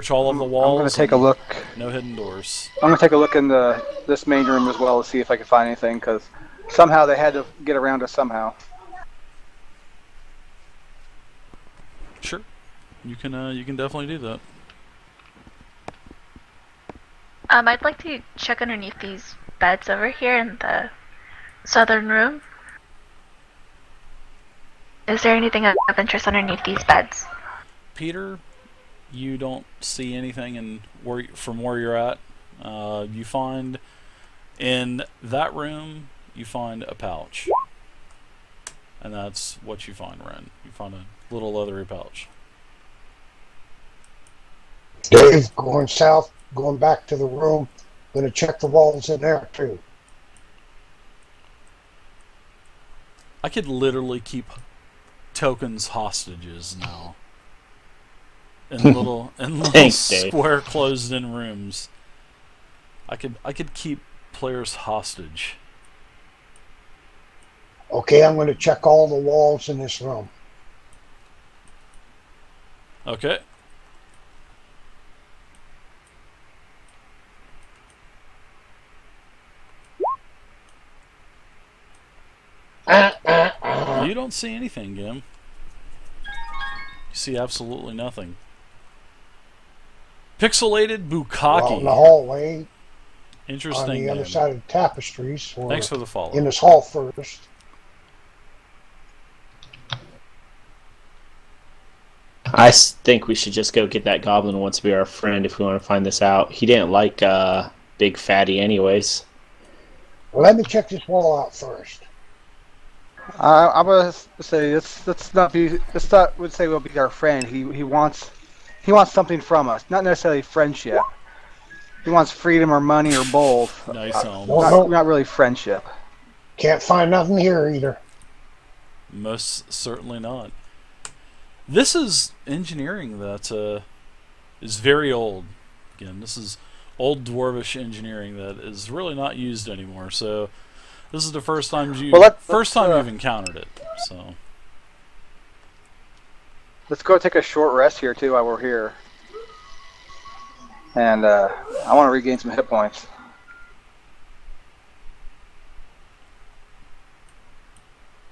search all of the walls. I'm going to take a look. No hidden doors. I'm going to take a look in this main room as well to see if I can find anything, because somehow they had to get around us somehow. Sure. You can definitely do that. I'd like to check underneath these beds over here in the southern room. Is there anything of interest underneath these beds? Peter, you don't see anything from where you're at. You find in that room, you find a pouch. And that's what you find, Ren. You find a little leathery pouch. Dave, going south, going back to the room, going to check the walls in there too. I could literally keep tokens hostages now. In little Thanks, square closed-in rooms. I could keep players hostage. Okay, I'm going to check all the walls in this room. Okay. You don't see anything, Gim. You see absolutely nothing. Pixelated Bukkake. Well, in the hallway. Interesting. On the other side of the tapestries. Thanks for the follow. In this hall first. I think we should just go get that goblin who wants to be our friend if we want to find this out. He didn't like Big Fatty anyways. Well, let me check this wall out first. I'm gonna say let's not would say we'll be our friend. He wants something from us, not necessarily friendship. He wants freedom or money or both. Nice. Not really friendship. Can't find nothing here either. Most certainly not. This is engineering that is very old. Again, this is old dwarvish engineering that is really not used anymore. So this is the first time you've encountered it. So let's go take a short rest here too while we're here. And I want to regain some hit points.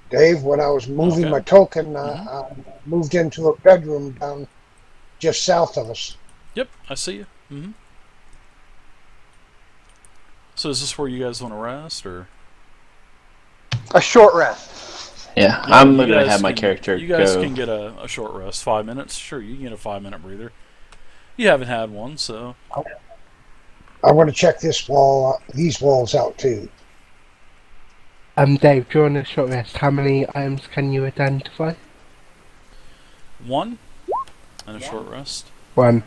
Dave, when I was moving my token, I moved into a bedroom down just south of us. Yep, I see you. Mm-hmm. So is this where you guys want to rest, or a short rest? Yeah, I'm going to have my character go. You guys can get a short rest, 5 minutes. Sure, you can get a 5-minute breather. You haven't had one, so. I want to check these walls out too. Dave, during a short rest, how many items can you identify? 1 and a short rest. 1.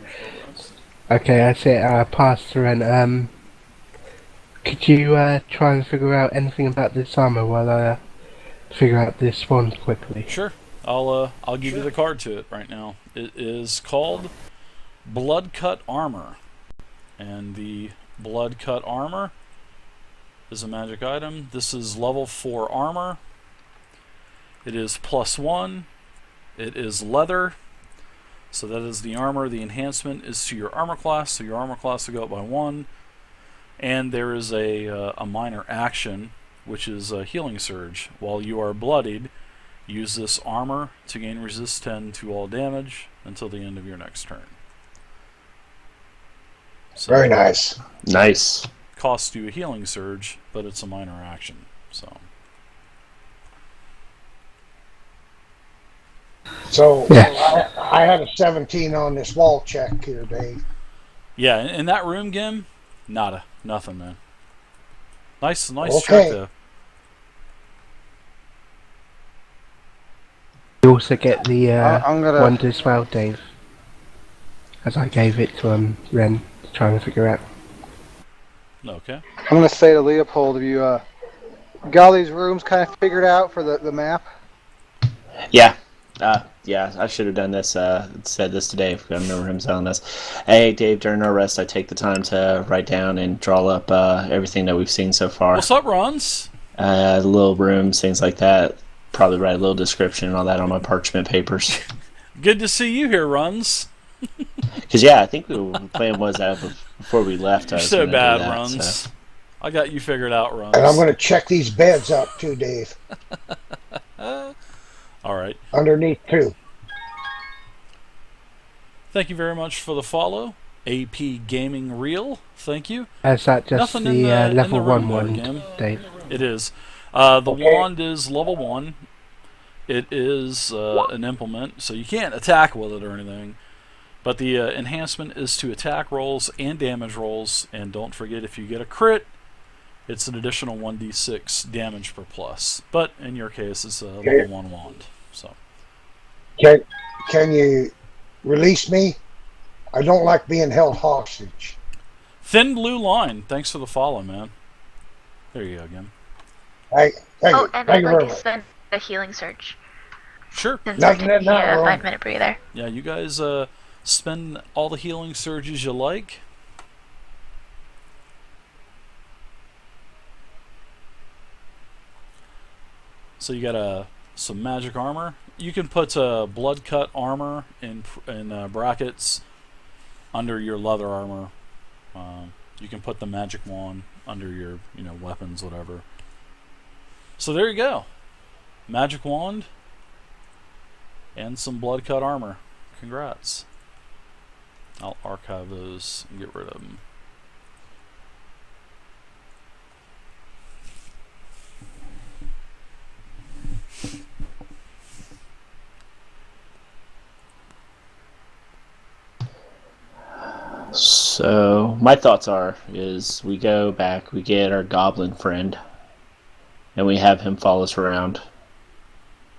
Okay, I see it. Pass through and could you try and figure out anything about this armor while I figure out this one quickly? Sure. I'll give you the card to it right now. It is called Blood Cut Armor, and the Blood Cut Armor is a magic item. This is level 4 armor. It is +1. It is leather. So that is the armor. The enhancement is to your armor class, so your armor class will go up by 1. And there is a minor action, which is a healing surge. While you are bloodied, use this armor to gain resist 10 to all damage until the end of your next turn. So very nice. Nice. Costs you a healing surge, but it's a minor action. So yeah. I had a 17 on this wall check here, Dave. Yeah, in that room, Gim, nothing, man. Nice okay. check though. You also get the one as well, Dave, as I gave it to Ren, trying to figure out. Okay. I'm going to say to Leopold, have you got all these rooms kind of figured out for the map? Yeah. Yeah, I should have done this, said this to Dave. I remember him telling us, hey, Dave, during our rest, I take the time to write down and draw up everything that we've seen so far. What's up, Rons? Little rooms, things like that. Probably write a little description and all that on my parchment papers. Good to see you here, Runs. Because I think the plan was that before we left. I You're was so gonna do bad, that, Runs. so. I got you figured out, Runs. And I'm going to check these beds up too, Dave. All right. Underneath too. Thank you very much for the follow. AP Gaming Reel, thank you. Is that just Nothing the, in the level room 1 there, one, Gim. Dave? It is. The Okay. wand is level 1. It is an implement, so you can't attack with it or anything. But the enhancement is to attack rolls and damage rolls. And don't forget, if you get a crit, it's an additional 1d6 damage per plus. But in your case, it's a level 1 wand. So Can you release me? I don't like being held hostage. Thin Blue Line, thanks for the follow, man. There you go again. Thank Oh, you. and Thank I'd you like very to much. spend a healing surge. Sure. Since Nothing we're in that taking a room. 5-minute breather. Yeah, you guys spend all the healing surges you like. So you got some magic armor. You can put blood cut armor in brackets under your leather armor. You can put the magic wand under your weapons, whatever. So there you go. Magic wand and some blood cut armor. Congrats. I'll archive those and get rid of them. So my thoughts is we go back, we get our goblin friend, and we have him follow us around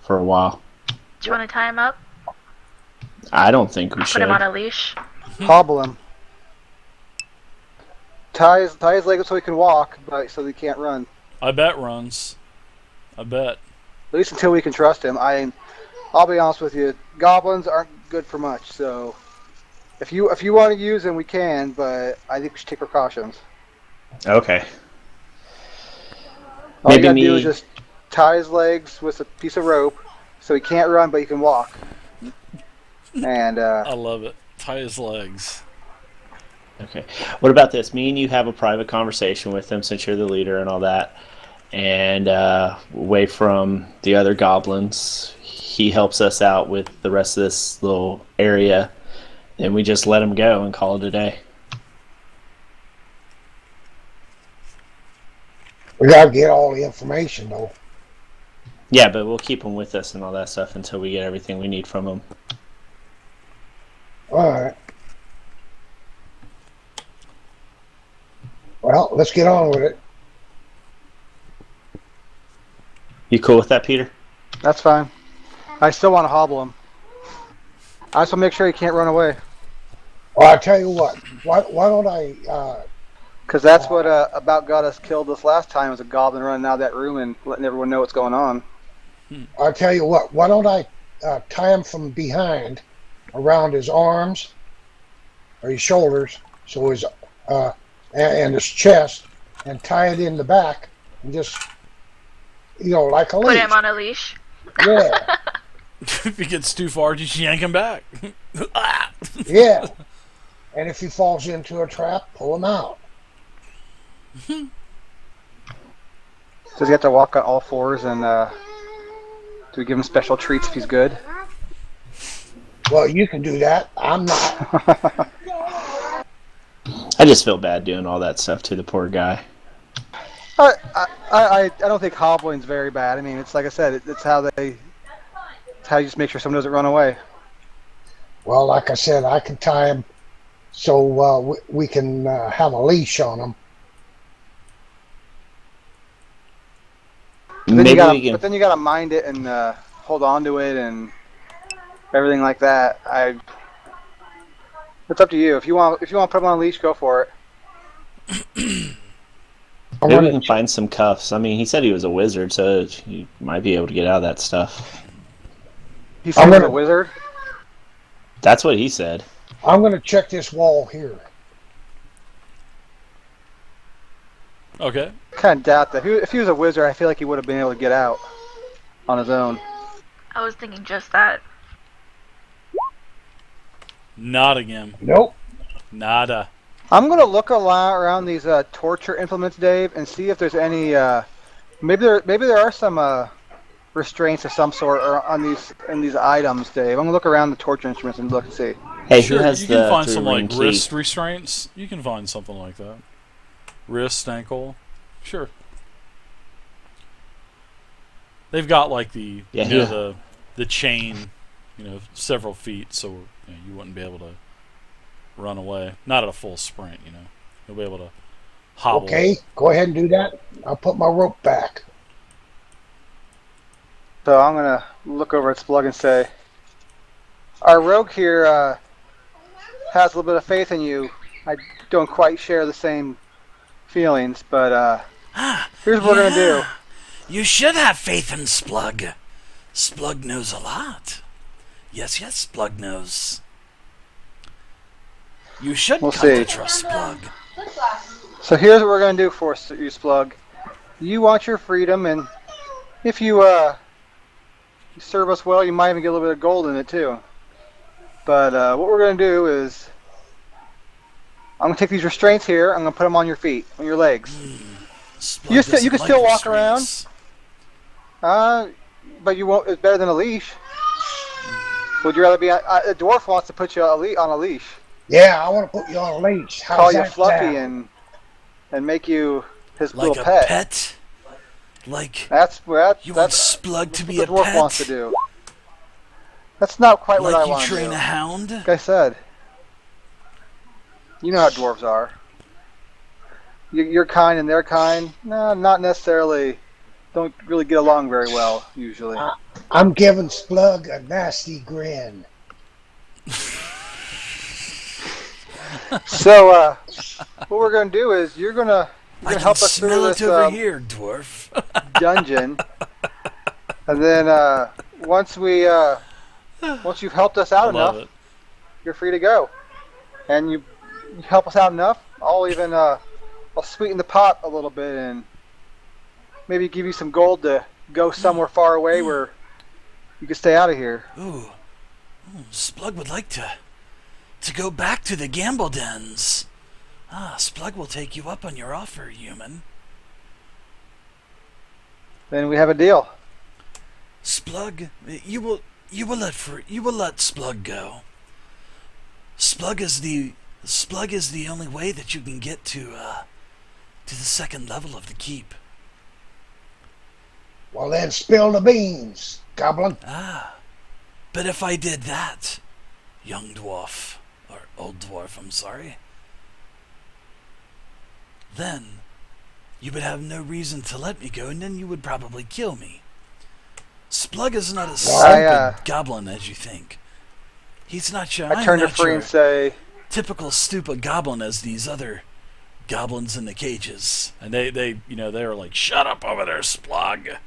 for a while. Do you want to tie him up? I don't think we Put should. him on a leash? Hobble him. Tie his legs so he can walk, but so he can't run. I bet Runs. I bet. At least until we can trust him. I'll be honest with you. Goblins aren't good for much. So if you want to use them, we can. But I think we should take precautions. Okay. All you Maybe gotta do me- is just tie his legs with a piece of rope, so he can't run, but he can walk. And I love it. Tie his legs. Okay. What about this? Me and you have a private conversation with him since you're the leader and all that. And away from the other goblins, he helps us out with the rest of this little area. And we just let him go and call it a day. We gotta get all the information though. Yeah, but we'll keep him with us and all that stuff until we get everything we need from him. All right. Well, let's get on with it. You cool with that, Peter? that's fine. I still want to hobble him. I just want to make sure he can't run away. Well, I tell you what. Why don't I? Because that's what about got us killed this last time, was a goblin running out of that room and letting everyone know what's going on. I'll tell you what. Why don't I tie him from behind, around his arms, or his shoulders, so his and his chest, and tie it in the back, and just like a Put leash. him on a leash? Yeah, If he gets too far, just yank him back. Ah! yeah. And if he falls into a trap, pull him out. Does he have to walk on all fours, and do we give him special treats if he's good? Well, you can do that. I'm not. I just feel bad doing all that stuff to the poor guy. I don't think hobbling's very bad. I mean, it's like I said, it's how you just make sure someone doesn't run away. Well, like I said, I can tie him so we can have a leash on him. But then Maybe you gotta, we can. but then you gotta mind it and hold on to it and everything like that. It's up to you. If you want to put him on a leash, go for it. Maybe we can find some cuffs. I mean, he said he was a wizard, so he might be able to get out of that stuff. He said I'm he's a gonna- wizard. That's what he said. I'm going to check this wall here. Okay. Kind of doubt that. If he was a wizard, I feel like he would have been able to get out on his own. I was thinking just that. Not again. Nope. Nada. I'm gonna look around these torture implements, Dave, and see if there's any. Maybe there are some restraints of some sort on these items, Dave. I'm gonna look around the torture instruments and look and see. Hey, Sure, who has you can the find 3 some ring like key? wrist restraints. You can find something like that. Wrist, ankle. Sure. They've got like the Yeah, you know, yeah. the chain, several feet, so you wouldn't be able to run away. Not at a full sprint, You'll be able to hobble. Okay, go ahead and do that. I'll put my rope back. So I'm gonna look over at Splug and say, our rogue here has a little bit of faith in you. I don't quite share the same feelings, but here's what we're gonna do. You should have faith in Splug. Splug knows a lot. Yes, Splug knows. You should We'll come see. to trust Splug. So here's what we're gonna do for you, Splug. You want your freedom, and if you serve us well, you might even get a little bit of gold in it too. But what we're gonna do is, I'm gonna take these restraints here. I'm gonna put them on your feet, on your legs. Splug You doesn't can like still walk around. restraints. But you won't. It's better than a leash. Would you rather be? A dwarf wants to put you on a leash. Yeah, I want to put you on a leash. How's Call you that Fluffy sound? and make you his Like little a pet. pet? Like, That's you want that's Splug to be what a the dwarf pet? wants to do. That's not quite what I Like you want to train do. a hound? Like I said, you know how dwarves are. Your kind and their kind, no, not necessarily. Don't really get along very well usually. I'm giving Splug a nasty grin. So what we're gonna do is you're gonna I can help us through smell this it over here, dwarf. dungeon, and then once you've helped us out I love enough, it. you're free to go. And you help us out enough, I'll even I'll sweeten the pot a little bit and maybe give you some gold to go somewhere far away where you can stay out of here. Ooh, Splug would like to go back to the gamble dens. Splug will take you up on your offer, human. Then we have a deal. Splug, you will let Splug go. Splug is the only way that you can get to the second level of the keep. Well, then spill the beans, Goblin. But if I did that, young dwarf, or old dwarf, I'm sorry, then you would have no reason to let me go, and then you would probably kill me. Splug is not as stupid goblin as you think. He's not your. I turn to Free and say, typical stupid goblin as these other goblins in the cages, and they are like, shut up over there, Splug.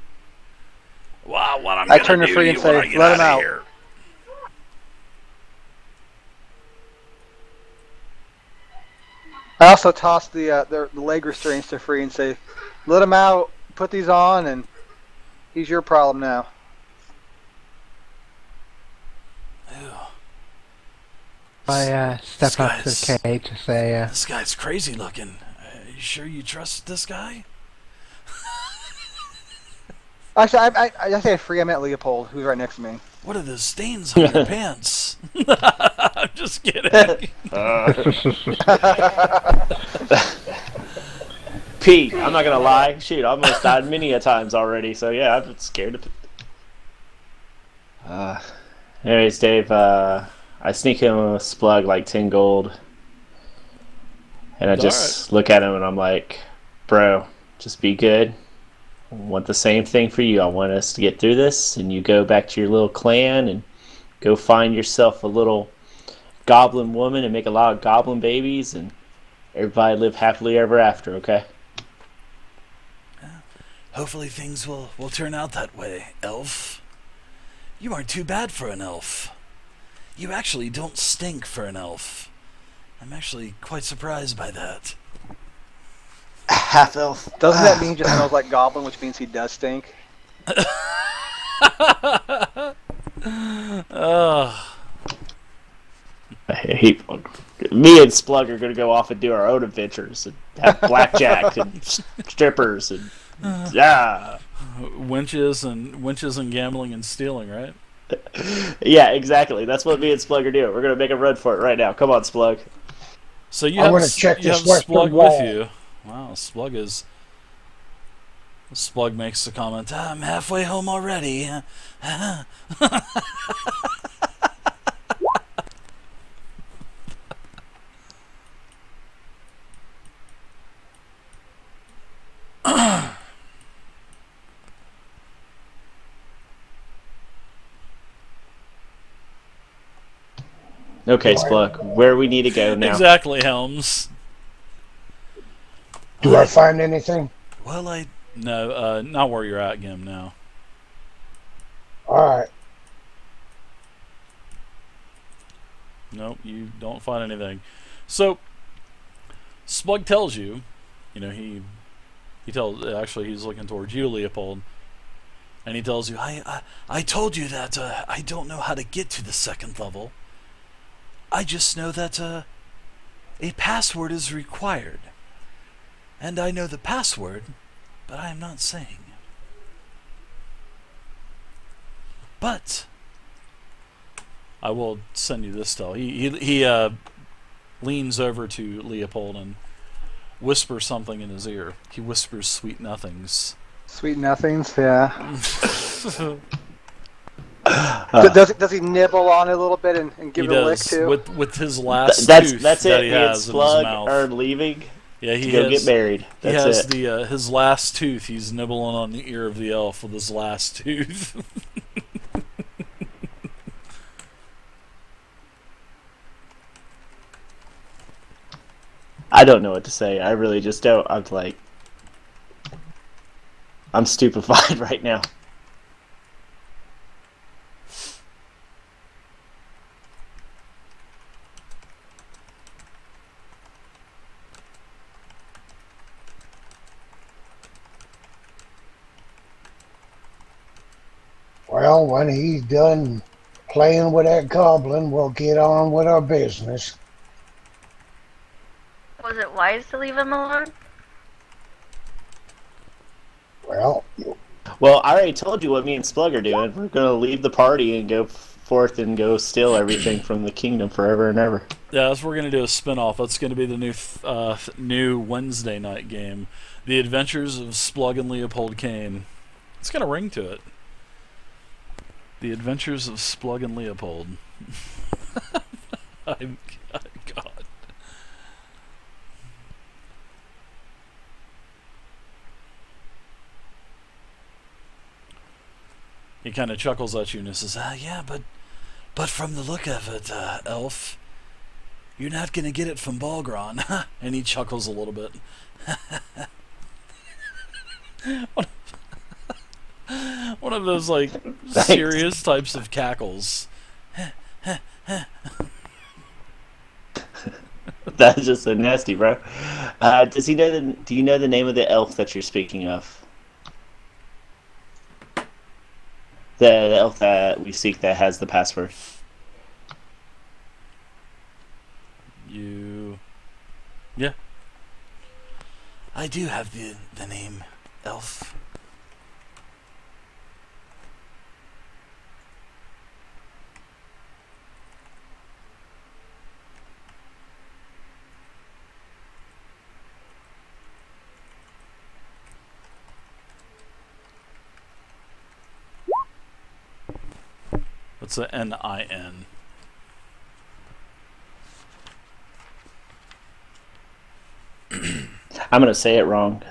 Wow, what I'm I gonna turn to do Free to and you when say, I get let him outta out. here. I also toss the leg restraints to Free and say, let him out, put these on, and he's your problem now. Ew. I step up to the cage to say, This guy's crazy looking. You sure you trust this guy? Actually, I say Free, I meant Leopold, who's right next to me. What are those stains on your pants? I'm just kidding. Pete, I'm not gonna lie. Shoot, I almost died many a times already. So yeah, I'm scared of. Anyways, Dave, I sneak him a Splug like 10 gold, and I just look at him and I'm like, "Bro, just be good. I want the same thing for you. I want us to get through this, and you go back to your little clan and go find yourself a little goblin woman and make a lot of goblin babies, and everybody live happily ever after." Okay. Hopefully things will turn out that way, elf. You aren't too bad for an elf. You actually don't stink for an elf. I'm actually quite surprised by that. Half elf. Doesn't that mean he just smells like Goblin, which means he does stink? I hate me and Splug are going to go off and do our own adventures and have blackjack and strippers and winches and gambling and stealing, right? Yeah, exactly. That's what me and Splug are doing. We're going to make a run for it right now. Come on, Splug. So you I have wanna check you this have western Splug wall. with you. Wow, Splug makes the comment, I'm halfway home already. Okay, Splug, where we need to go now? Exactly, Helms. Do I find anything? Well, no, not where you're at, Gim, now. All right. Nope, you don't find anything. So, Splug tells you, he tells, actually he's looking towards you, Leopold, and he tells you, I told you that I don't know how to get to the second level. I just know that a password is required. And I know the password, but I am not saying. But I will send you this tell. He leans over to Leopold and whispers something in his ear. He whispers sweet nothings. Sweet nothings, yeah. Does he nibble on it a little bit and give He it a lick does too? with his last That's tooth it. that he Me and has in his Splug mouth. are leaving Yeah, to go get married. He That's has it. the his last tooth. He's nibbling on the ear of the elf with his last tooth. I don't know what to say. I really just don't. I'm stupefied right now. Well, when he's done playing with that goblin, we'll get on with our business. Was it wise to leave him alone? Well, Well, I already told you what me and Splug are doing. We're going to leave the party and go forth and go steal everything from the kingdom forever and ever. Yeah, that's what we're gonna do a spin-off. That's gonna be the new Wednesday night game, The Adventures of Splug and Leopold Kane. It's got a ring to it. The Adventures of Splug and Leopold. God. He kind of chuckles at you and says, yeah, but from the look of it, Elf, you're not gonna get it from Balgron. and he chuckles a little bit. One of those like serious types of cackles. That's just so nasty, bro. Does he know do you know the name of the elf that you're speaking of? The elf that we seek that has the password. Yeah. I do have the name, Elf. What's the N-I-N? I'm gonna say it wrong.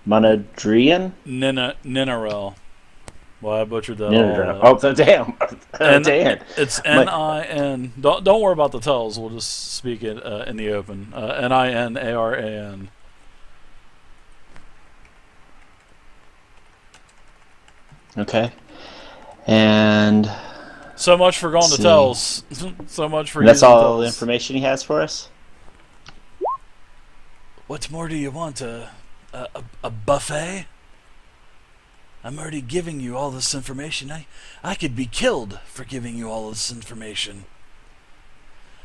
Monadrian? Ninarel. Well, I butchered that Ninaran. all. Oh, damn. Damn. It's N-I-N. Don't worry about the tells. We'll just speak it in the open. N-I-N-A-R-A-N. Okay. And So much for going to see. tells. So much for that's using all the tells. information he has for us? What more do you want? A buffet? I'm already giving you all this information. I could be killed for giving you all this information.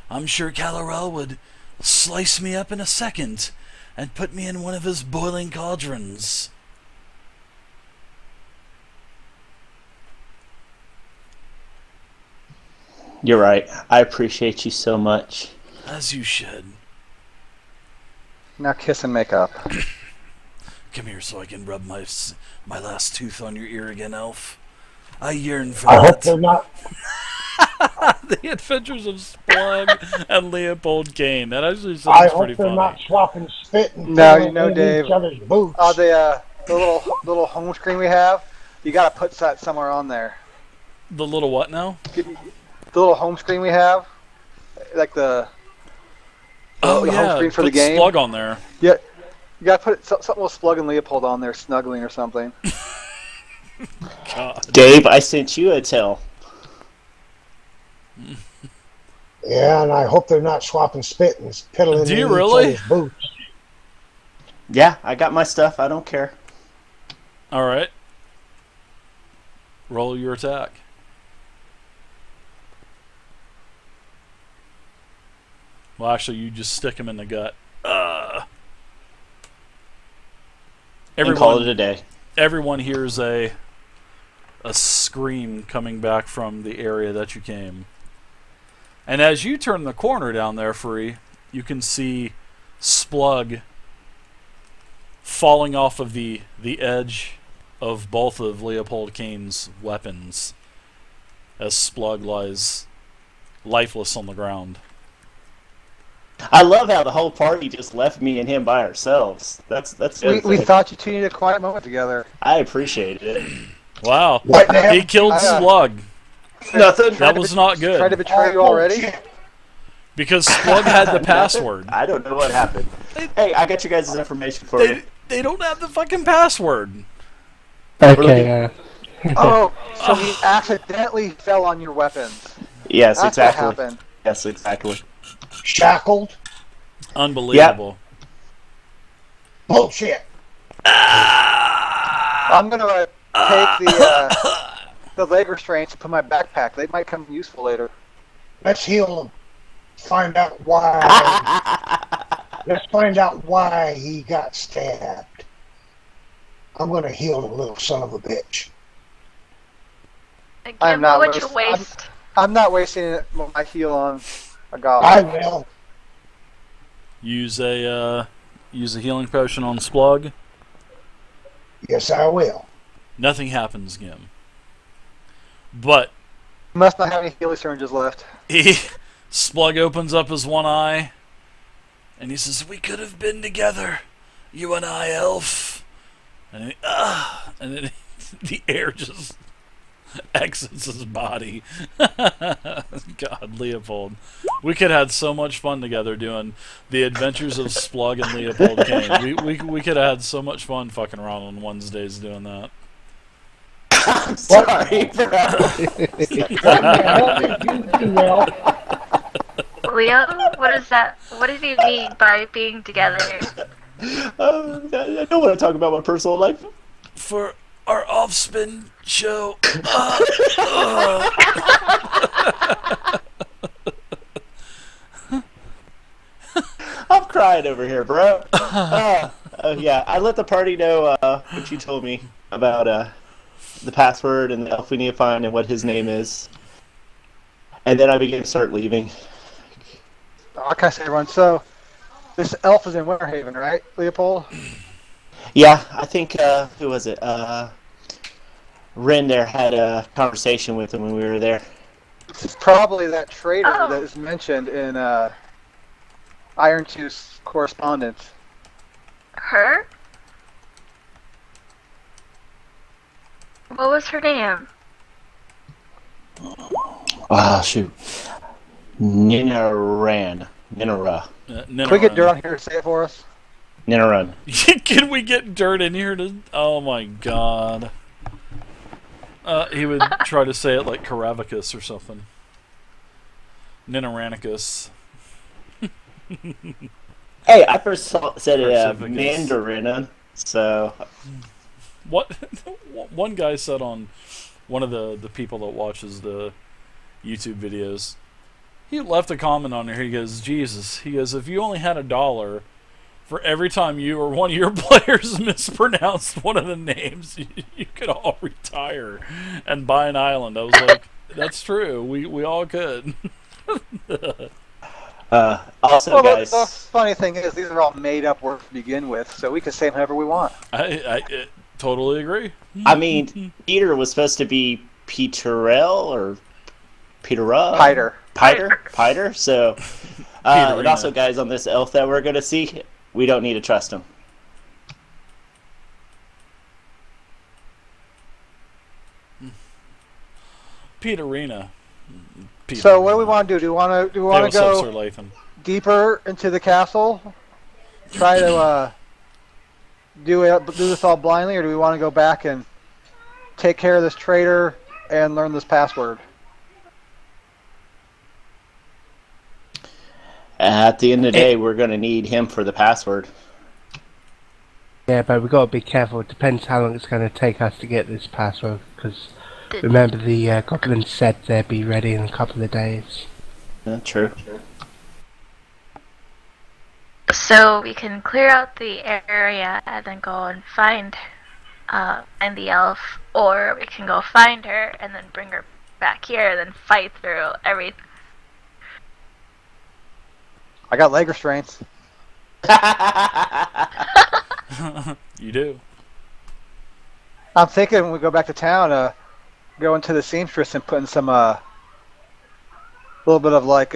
I'm sure Calorel would slice me up in a second and put me in one of his boiling cauldrons. You're right. I appreciate you so much. As you should. Now kiss and make up. Come here so I can rub my last tooth on your ear again, Elf. I yearn for I that. hope they're not. The Adventures of Splug and Leopold Kane. That actually I sounds hope pretty they're funny. not swapping spit and No, filling you know, in Dave. each other's boots. The little home screen we have, you gotta put that somewhere on there. The little what now? The little home screen we have, like the Oh the yeah, home screen for the put game. Splug on there. You gotta put something with Splug and Leopold on there, snuggling or something. God. Dave, I sent you a tell. Yeah, and I hope they're not swapping spit and piddling Do you in really? each other's boots. Yeah, I got my stuff. I don't care. All right. Roll your attack. Well, actually, you just stick him in the gut. And call it a day. Everyone hears a scream coming back from the area that you came. And as you turn the corner down there, Free, you can see Splug falling off of the edge of both of Leopold Kane's weapons as Splug lies lifeless on the ground. I love how the whole party just left me and him by ourselves. That's We thought you two needed a quiet moment together. I appreciate it. Wow. What now? He killed Splug. Nothing. That was not Tried to good. betray you already? Because Splug had the password. I don't know what happened. Hey, I got you guys' information for you. They don't have the fucking password. Okay, Oh, so he accidentally fell on your weapons. Yes, That's exactly. what happened. Yes, exactly. Shackled? Unbelievable. Bullshit. I'm gonna take the leg restraints and put in my backpack. They might come useful later. Let's heal him. Find out why. Let's find out why he got stabbed. I'm gonna heal the little son of a bitch. Again, I'm not what would you waste- waste? I'm not wasting my heal on a goblin. I will. Use a healing potion on Splug. Yes, I will. Nothing happens, Gim. But Must not have any healing syringes left. Splug opens up his one eye, and he says, "We could have been together, you and I, Elf." And then the air just exits his body. God, Leopold. We could have had so much fun together doing the Adventures of Splug and Leopold Kane. We could have had so much fun fucking around on Wednesdays doing that. I'm sorry, bro. What the hell did you do, Al? Leo, what is that? What does he mean by being together? I don't want to talk about my personal life. For our off-spin show. I'm crying over here, bro. Yeah, I let the party know what you told me about the password and the elf we need to find and what his name is. And then I began to start leaving. I can't say everyone. So, this elf is in Winterhaven, right, Leopold? Yeah, I think, who was it? Ren there had a conversation with him when we were there. It's probably that trader Oh. that is mentioned in Iron Tooth's correspondence. Her? What was her name? Oh, shoot. Ninaran. Ninara. Can we get Dirt on here to say it for us? Ninaran. Can we get Dirt in here to... Oh my god. He would try to say it like Caravicus or something. Ninaranicus. Hey, I first said it Persephicus. Mandarin, so... What? One guy said on one of the people that watches the YouTube videos, He left a comment on there. He goes, Jesus. He goes, if you only had $1 for every time you or one of your players mispronounced one of the names, you could all retire and buy an island. I was like, that's true. We all could. Also, Well, guys, the funny thing is, these are all made up words to begin with, so we can say whatever we want. I totally agree. I mean, Peter was supposed to be Peterell or Peterell? Piter. So, and also, guys, on this elf that we're going to see, we don't need to trust him. Peterina. So what do we want to do? Do we want to go Sir Lathan. deeper into the castle? Try to do this all blindly, or do we want to go back and take care of this traitor and learn this password? At the end of the day, we're going to need him for the password. Yeah, but we've got to be careful. It depends how long it's going to take us to get this password, because remember the Goblins said they'd be ready in a couple of days. Yeah, true. So we can clear out the area and then go and find the elf, or we can go find her and then bring her back here and then fight through everything. I got leg restraints. You do. I'm thinking when we go back to town, go into the seamstress and put in some little bit of like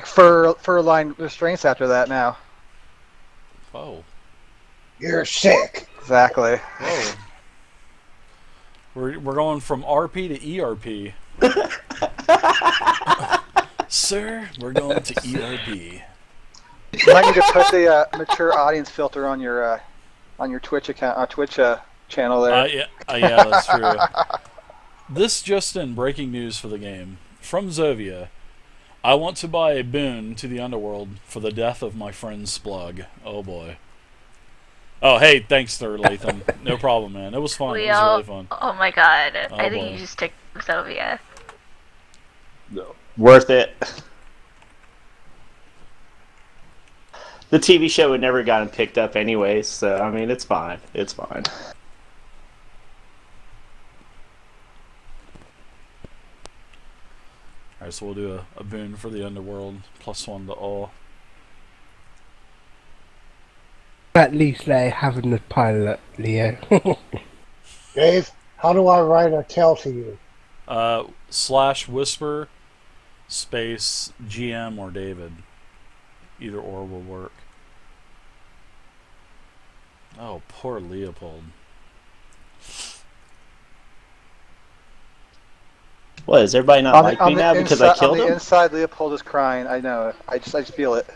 fur lined restraints after that. Now. Oh. You're sick. Exactly. Whoa. We're going from RP to ERP. Sir, we're going to ERP. You might need to put the mature audience filter on your Twitch account, channel there. Yeah, that's true. This just in, breaking news for the game from Zovia. I want to buy a boon to the underworld for the death of my friend Splug. Oh boy. Oh hey, thanks, Sir Lathan. No problem, man. It was fun. It was really fun. Oh my god! Oh, I think boy. you just took Sylvia. Worth it. The TV show had never gotten picked up anyways, so I mean, it's fine. It's fine. Alright, so we'll do a boon for the underworld, +1 to all. At least they have the pilot, Leo. Dave, how do I write a tell to you? /whisper space GM or David. Either or will work. Oh, poor Leopold. What, is everybody not like me now because I killed on the him? inside, Leopold is crying. I know it. I just feel it.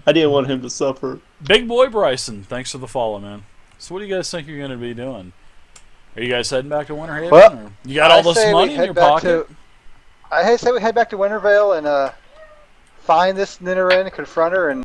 I didn't want him to suffer. Big boy Bryson, thanks for the follow, man. So what do you guys think you're going to be doing? Are you guys heading back to Winterhaven? Well, or you got all this money in your pocket? I say we head back to Wintervale and find this Ninaran, confront her, and